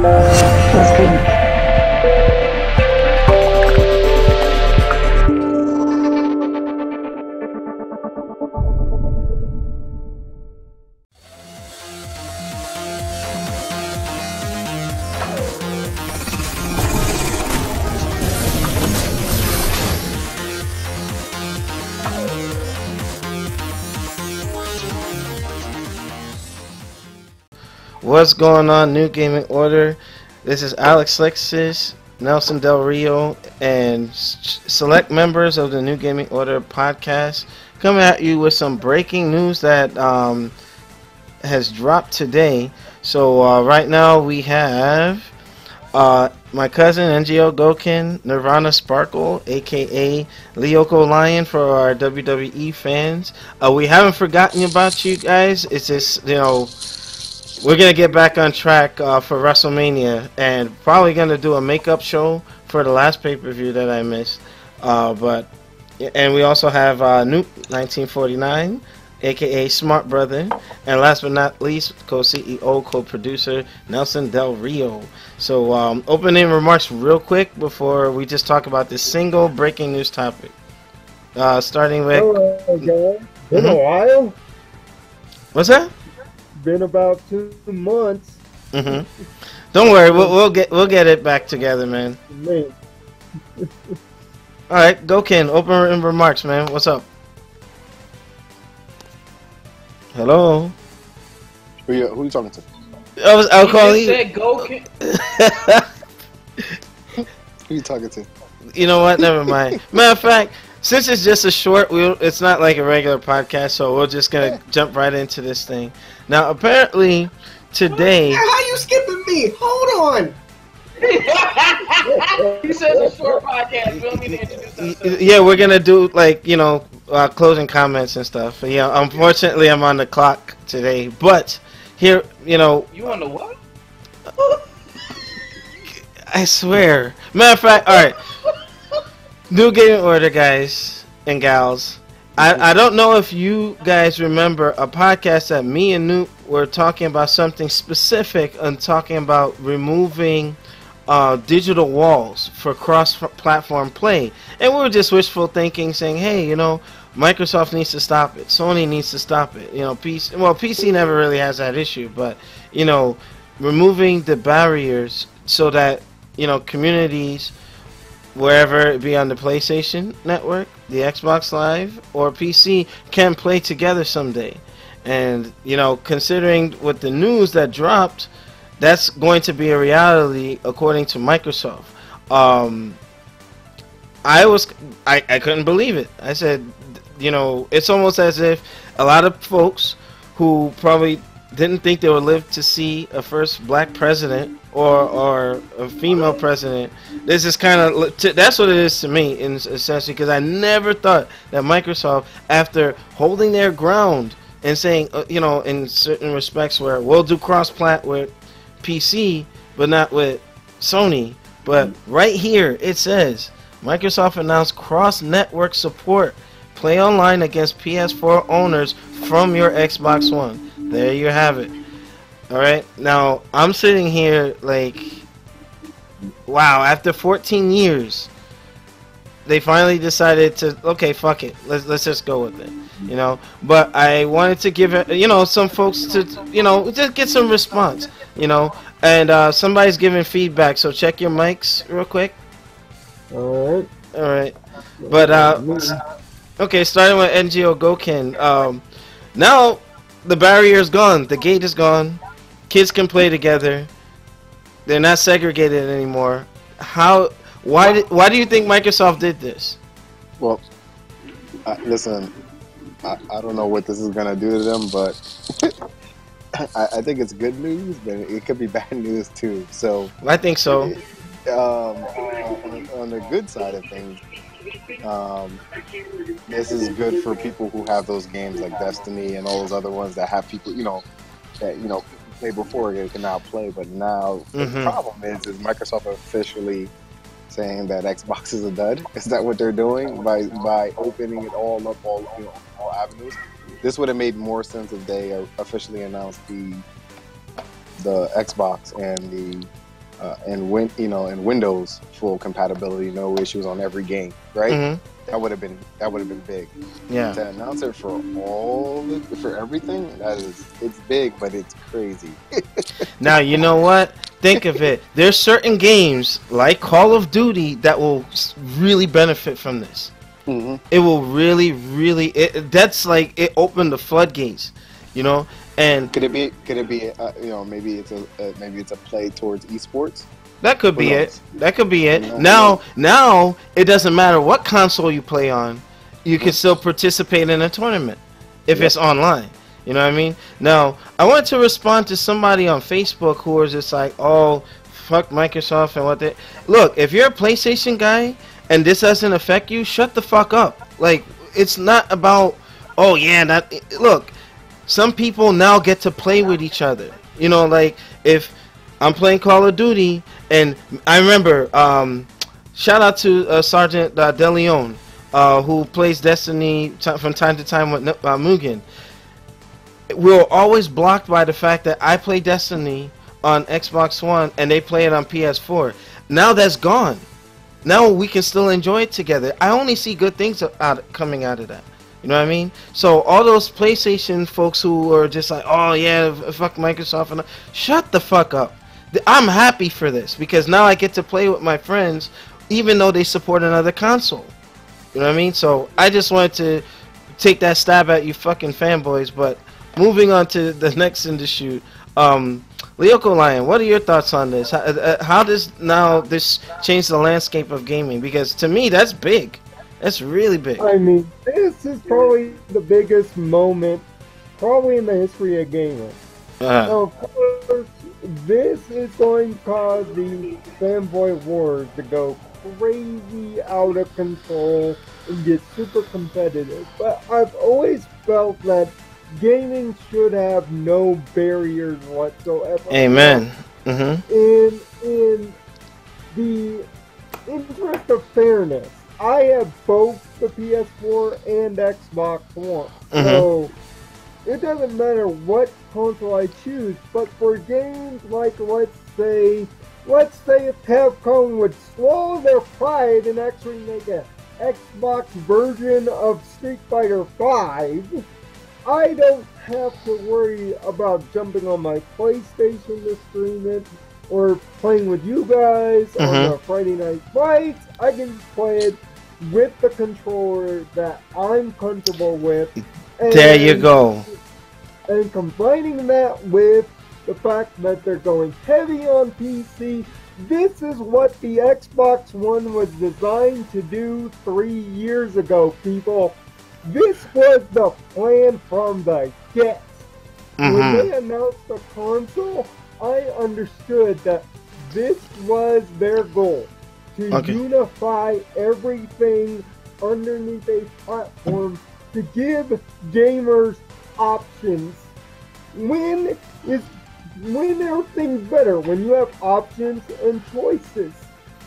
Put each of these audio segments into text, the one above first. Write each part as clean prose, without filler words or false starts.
Testing. What's going on, New Gaming Order? This is Alex Lexus, Nelson Del Rio, and select members of the New Gaming Order podcast coming at you with some breaking news that has dropped today. So right now we have my cousin NGO Gokin, Nirvana Sparkle, aka Lyoko Lion for our WWE fans. We haven't forgotten about you guys. It's just, we're going to get back on track for WrestleMania and probably going to do a makeup show for the last pay-per-view that I missed. And we also have Nuke 1949, aka Smart Brother. And last but not least, co-CEO, co-producer Nelson Del Rio. So opening remarks real quick before we just talk about this single breaking news topic. Starting with... Hello, guys. Been a while? What's that? Been about 2 months. Don't worry, we'll get it back together, man. All right, go Ken. Open remarks, man. What's up? Hello. Who you talking to? I'll call you. Said go Ken. Who you talking to? You know what? Never mind. Matter of fact, since it's just a short, it's not like a regular podcast, so we're just gonna jump right into this thing. Now, apparently, today. How you skipping me? Hold on. He says a short podcast. We don't need to introduce ourselves. Yeah, we're gonna do closing comments and stuff. But, yeah, unfortunately, I'm on the clock today. But here, You on the what? I swear. Matter of fact, all right. New Gaming Order, guys and gals. I don't know if you guys remember a podcast that me and Nuke were talking about something specific and talking about removing digital walls for cross-platform play. And we were just wishful thinking, saying, hey, Microsoft needs to stop it. Sony needs to stop it. PC never really has that issue, but, removing the barriers so that, communities, wherever it be on the PlayStation Network, the Xbox Live, or PC, can play together someday. And, considering with the news that dropped, that's going to be a reality according to Microsoft. I couldn't believe it. I said, it's almost as if a lot of folks who probably didn't think they would live to see a first black president or a female president. This is kind of, that's what it is to me in a sense, because I never thought that Microsoft, after holding their ground and saying, in certain respects where we'll do cross-plat with PC, but not with Sony. But right here, it says, Microsoft announced cross-network support. Play online against PS4 owners from your Xbox One. There you have it. Alright, now I'm sitting here like, wow, after 14 years, they finally decided to, okay, fuck it, let's just go with it, But I wanted to give it, some folks to, just get some response, and somebody's giving feedback, so check your mics real quick. Alright, but, okay, starting with NGO Gokin, now the barrier is gone, the gate is gone. Kids can play together. They're not segregated anymore. Why do you think Microsoft did this? Well, listen, I don't know what this is gonna do to them, but I think it's good news, but it could be bad news too. So I think so. On the good side of things, this is good for people who have those games like Destiny and all those other ones that have people, that play before they can now play. But now the problem is Microsoft officially saying that Xbox is a dud. Is that what they're doing by opening it all up, all avenues? This would have made more sense if they officially announced the Xbox and the and Windows full compatibility, no issues on every game, right? Mm-hmm. That would have been big. Yeah. To announce it for for everything, it's big, but it's crazy. Now, you know what? Think of it. There's certain games like Call of Duty that will really benefit from this. Mm-hmm. It will really, really. That's like it opened the floodgates, you know. And Could it be? Maybe it's a play towards esports. that could be Who it. knows? That could be it. You know, Now it doesn't matter what console you play on, you can still participate in a tournament if it's online. You know what I mean? Now, I wanted to respond to somebody on Facebook who was just like, "Oh, fuck Microsoft and what they." Look, if you're a PlayStation guy and this doesn't affect you, shut the fuck up. Like, it's not about, oh yeah, look. Some people now get to play with each other. You know, like if I'm playing Call of Duty, and I remember, shout out to Sergeant De Leon, who plays Destiny from time to time with Mugen. We're always blocked by the fact that I play Destiny on Xbox One and they play it on PS4. Now that's gone. Now we can still enjoy it together. I only see good things coming out of that. You know what I mean? So all those PlayStation folks who are just like, oh yeah, fuck Microsoft, and shut the fuck up. I'm happy for this because now I get to play with my friends, even though they support another console. You know what I mean? So I just wanted to take that stab at you fucking fanboys. But moving on to the next in the shoot, Lyoko Lion, what are your thoughts on this? How does this change the landscape of gaming? Because to me, that's big. That's really big. I mean, this is probably the biggest moment, probably in the history of gaming. Now, of course, this is going to cause the fanboy wars to go crazy out of control and get super competitive. But I've always felt that gaming should have no barriers whatsoever. Amen. Mm-hmm. In the interest of fairness, I have both the PS4 and Xbox One, so it doesn't matter what console I choose. But for games like, let's say if Capcom would swallow their pride and actually make an Xbox version of Street Fighter V, I don't have to worry about jumping on my PlayStation to stream it or playing with you guys on the Friday Night Fights. I can just play it with the controller that I'm comfortable with. And, there you go. And combining that with the fact that they're going heavy on PC, this is what the Xbox One was designed to do 3 years ago, people. This was the plan from the get. When they announced the console, I understood that this was their goal. To unify everything underneath a platform to give gamers options. When everything's better, when you have options and choices.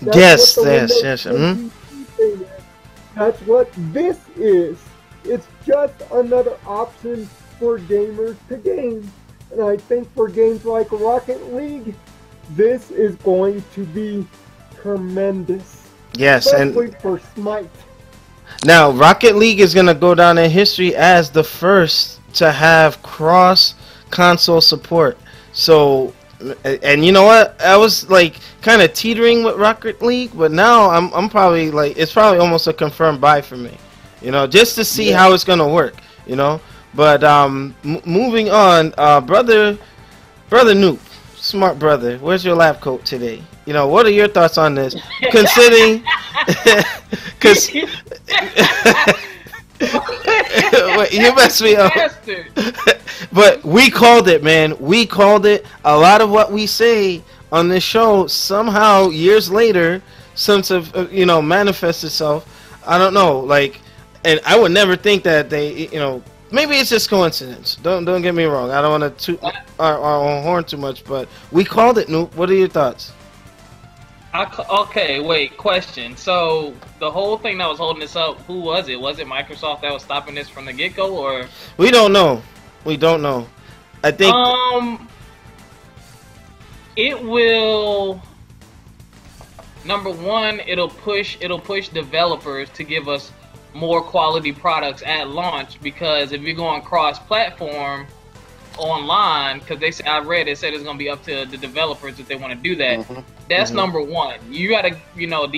Yes. That's what this is. It's just another option for gamers to game. And I think for games like Rocket League, this is going to be tremendous. Yes, especially and for Smite. Now Rocket League is gonna go down in history as the first to have cross-console support. So, and you know what? I was like kind of teetering with Rocket League, but now I'm probably like it's probably almost a confirmed buy for me. You know, just to see how it's gonna work. You know, but moving on, brother Noop. Smart brother, where's your lab coat today? You know, what are your thoughts on this? Considering, because you messed me up. But we called it, man. We called it. A lot of what we say on this show somehow years later, since manifests itself. I don't know, like, and I would never think that they, maybe it's just coincidence. Don't get me wrong. I don't want to toot our own horn too much, but we called it, Noop. What are your thoughts? Okay, wait, question. So, the whole thing that was holding this up, who was it? Was it Microsoft that was stopping this from the get-go, or? We don't know. We don't know. I think... It will... number one, it'll push developers to give us more quality products at launch, because if you're going cross-platform online, because they said, I read it said it's going to be up to the developers if they want to do that. That's number one. You got to, you know,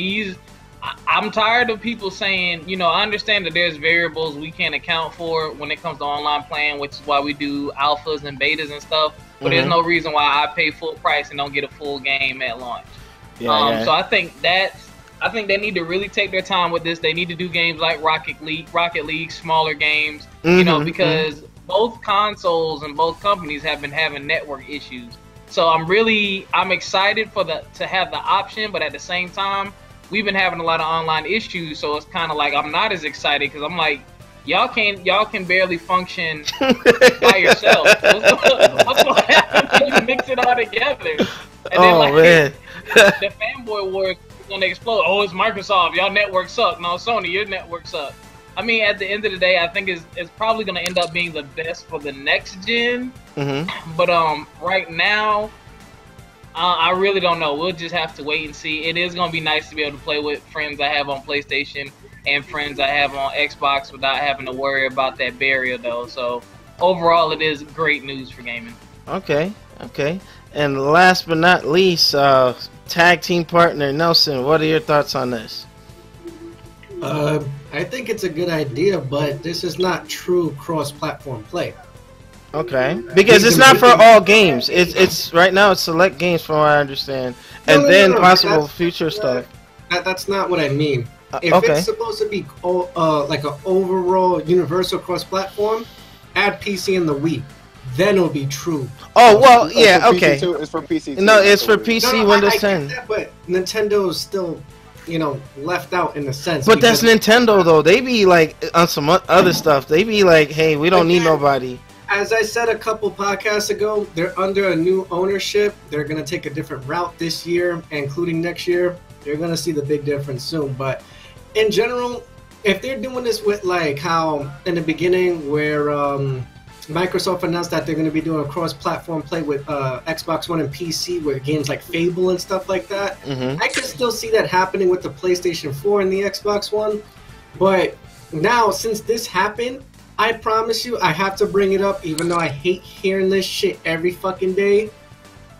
I'm tired of people saying, you know, I understand that there's variables we can't account for when it comes to online playing, which is why we do alphas and betas and stuff. But there's no reason why I pay full price and don't get a full game at launch. So I think they need to really take their time with this. They need to do games like Rocket League, smaller games, you know, because both consoles and both companies have been having network issues. So I'm excited to have the option, but at the same time, we've been having a lot of online issues, so it's kind of like I'm not as excited, because I'm like, y'all can barely function by yourself. What's going to happen when you mix it all together? And then, man. The fanboy wars are going to explode. Oh, it's Microsoft. Y'all network suck. No, Sony, your network suck. I mean, at the end of the day, I think it's probably going to end up being the best for the next gen. But right now, I really don't know. We'll just have to wait and see. It is going to be nice to be able to play with friends I have on PlayStation and friends I have on Xbox without having to worry about that barrier, though. So overall, it is great news for gaming. Okay. And last but not least, tag team partner Nelson, what are your thoughts on this? I think it's a good idea, but this is not true cross-platform play. Okay, because it's not for all games. It's right now it's select games from what I understand, and then possible future stuff. That's not what I mean. If it's supposed to be like an overall universal cross-platform, add PC and the Wii. Then it'll be true. Oh well, yeah, okay. It's for PC. No, it's for PC, Windows 10. That, but Nintendo is still, you know, left out in a sense. But that's Nintendo though. They be like on some other stuff. They be like, hey, we don't need nobody. As I said a couple podcasts ago, they're under a new ownership. They're going to take a different route this year, including next year. You're going to see the big difference soon. But in general, if they're doing this with like how in the beginning where Microsoft announced that they're going to be doing a cross-platform play with Xbox One and PC with games like Fable and stuff like that, I can still see that happening with the PlayStation 4 and the Xbox One. But now, since this happened, I promise you, I have to bring it up, even though I hate hearing this shit every fucking day.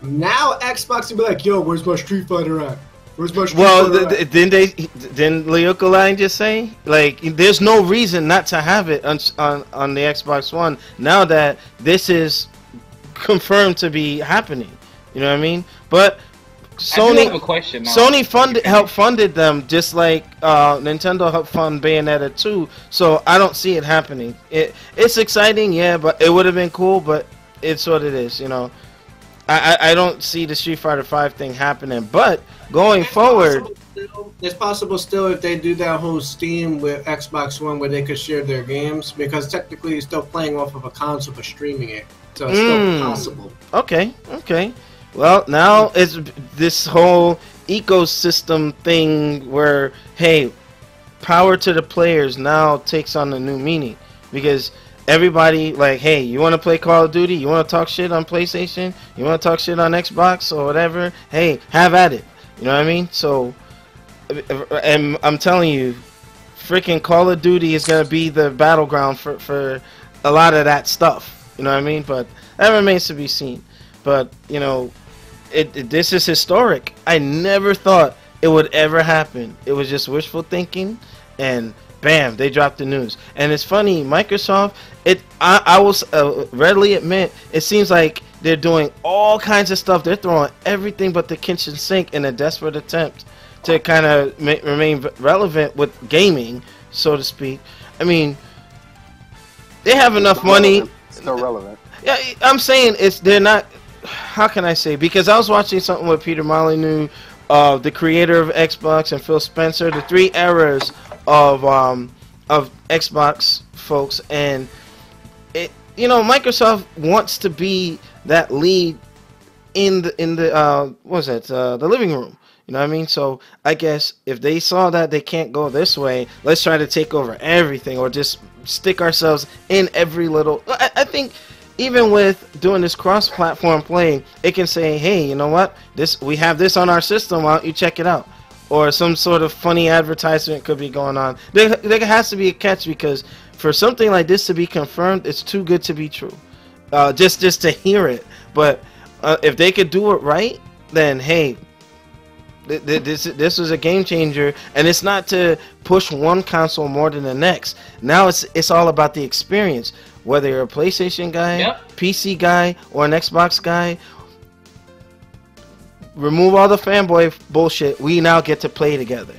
Now Xbox will be like, yo, where's my Street Fighter at? Where's my Street Fighter at? Didn't Lyoko Line just say, like, there's no reason not to have it on the Xbox One now that this is confirmed to be happening. You know what I mean? But Sony, have a question now. Sony helped funded them just like Nintendo helped fund Bayonetta 2. So I don't see it happening. It's exciting, yeah, but it would have been cool. But it's what it is, you know. I don't see the Street Fighter 5 thing happening. But going forward, it's possible still if they do that whole Steam with Xbox One where they could share their games, because technically you're still playing off of a console but streaming it, so it's still possible. Okay. Well, now it's this whole ecosystem thing where, hey, power to the players now takes on a new meaning, because everybody, like, hey, you want to play Call of Duty? You want to talk shit on PlayStation? You want to talk shit on Xbox or whatever? Hey, have at it. You know what I mean? So, and I'm telling you, freaking Call of Duty is going to be the battleground for a lot of that stuff. You know what I mean? But that remains to be seen. But, you know, this is historic. I never thought it would ever happen. It was just wishful thinking, and bam, they dropped the news. And it's funny, Microsoft, I will readily admit, it seems like they're doing all kinds of stuff. They're throwing everything but the kitchen sink in a desperate attempt to kind of remain relevant with gaming, so to speak. I mean, they have enough money. Still relevant. Yeah, I'm saying they're not. How can I say? Because I was watching something with Peter Molyneux, the creator of Xbox, and Phil Spencer, the three eras of Xbox folks, and Microsoft wants to be that lead in the the living room. You know what I mean? So I guess if they saw that they can't go this way, let's try to take over everything, or just stick ourselves in every little. I think. Even with doing this cross-platform play, it can say, "Hey, you know what? We have this on our system. Why don't you check it out?" or some sort of funny advertisement could be going on. There has to be a catch, because for something like this to be confirmed, it's too good to be true. Just to hear it. But if they could do it right, then hey, this is a game changer, and it's not to push one console more than the next. Now it's all about the experience. Whether you're a PlayStation guy, PC guy, or an Xbox guy, remove all the fanboy bullshit. We now get to play together.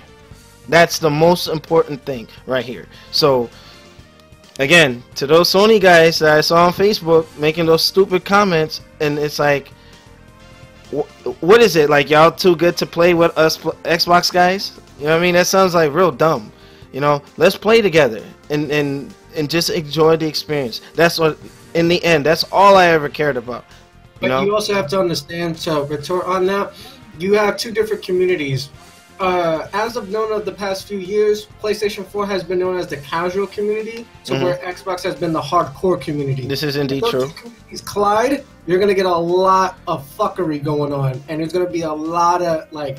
That's the most important thing right here. So again, to those Sony guys that I saw on Facebook making those stupid comments, and it's like, what is it, like y'all too good to play with us Xbox guys? You know what I mean? That sounds like real dumb. You know, let's play together and just enjoy the experience. That's what, in the end, that's all I ever cared about. But you also have to understand, to retort on that, you have two different communities. As of known of the past few years, PlayStation 4 has been known as the casual community, to where Xbox has been the hardcore community. This is indeed true. If those two communities collide, you're going to get a lot of fuckery going on, and there's going to be a lot of, like,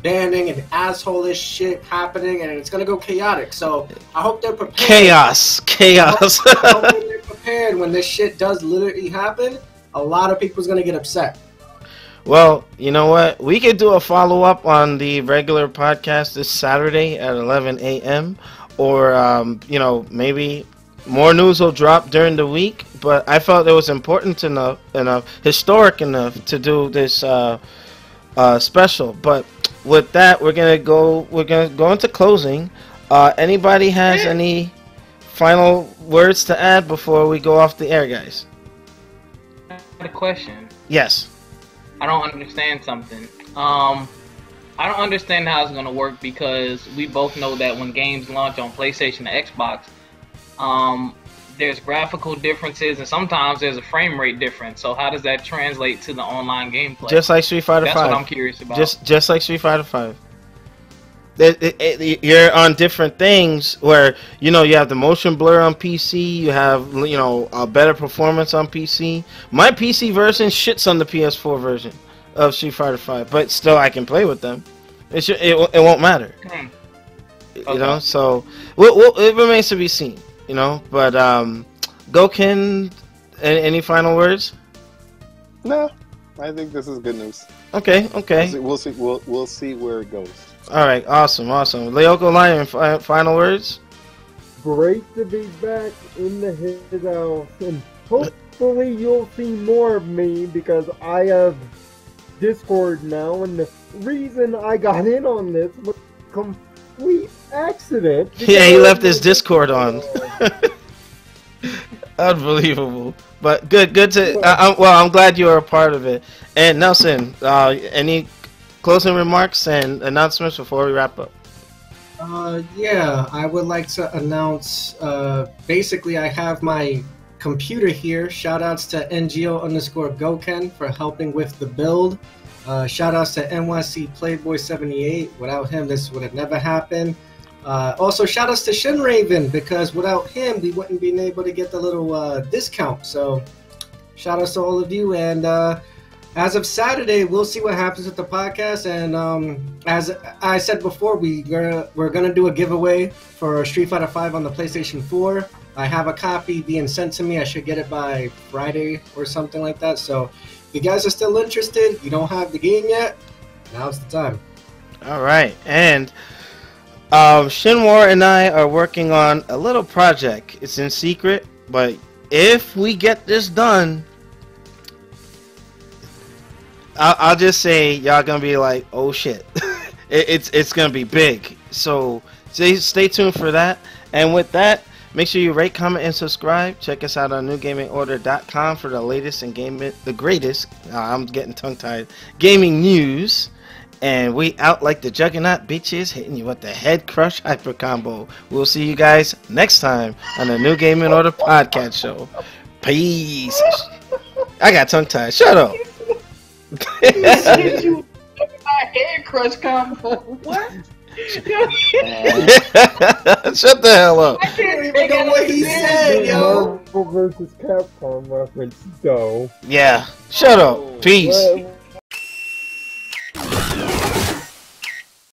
banning and asshole-ish shit happening, and it's going to go chaotic. So I hope they're prepared. Chaos. I hope they're prepared when this shit does literally happen. A lot of people's going to get upset. Well, you know what? We could do a follow-up on the regular podcast this Saturday at 11 a.m. Or, you know, maybe more news will drop during the week. But I felt it was important enough, historic enough to do this special. But with that, we're gonna go into closing. Anybody has any final words to add before we go off the air, guys? I had a question. Yes. I don't understand something. I don't understand how it's gonna work, because we both know that when games launch on PlayStation and Xbox, there's graphical differences, and sometimes there's a frame rate difference. So how does that translate to the online gameplay? Just like Street Fighter 5. That's what I'm curious about. Just like Street Fighter 5. You're on different things where, you know, you have the motion blur on PC, you have, you know, a better performance on PC. My PC version shits on the PS4 version of Street Fighter 5, but still I can play with them. It won't matter. Okay. You know, so it remains to be seen, you know. But Goken, any final words? No, I think this is good news. Okay. We'll see where it goes. All right, awesome. Leoko Lion, final words? Great to be back in the his house, and hopefully you'll see more of me, because I have Discord now, and the reason I got in on this was a complete accident. Yeah, he left his Discord on. Unbelievable. But good to. I'm glad you are a part of it. And Nelson, any closing remarks and announcements before we wrap up? Yeah, I would like to announce, basically I have my computer here. Shoutouts to NGO_Goken for helping with the build. Shoutouts to NYC Playboy 78. Without him, this would have never happened. Also, shoutouts to Shinraven, because without him, we wouldn't be able to get the little discount. So, shoutouts to all of you, and as of Saturday, we'll see what happens with the podcast. And as I said before, we're gonna do a giveaway for Street Fighter 5 on the PlayStation 4. I have a copy being sent to me. I should get it by Friday or something like that. So if you guys are still interested, you don't have the game yet, now's the time. All right, and Shinwar and I are working on a little project. It's in secret, but if we get this done, I'll just say y'all gonna be like, oh shit. it's gonna be big. So stay tuned for that. And with that, make sure you rate, comment, and subscribe. Check us out on NewGamingOrder.com for the latest and the greatest. I'm getting tongue-tied. Gaming news. And we out like the Juggernaut bitches, hitting you with the head crush hyper combo. We'll see you guys next time on the New Gaming Order podcast show. Peace. I got tongue-tied. Shut up. You my head crush combo. What? Shut the hell up. I can't even know what he said, yo. Marvel vs. Capcom reference, though. Yeah. Shut up. Peace.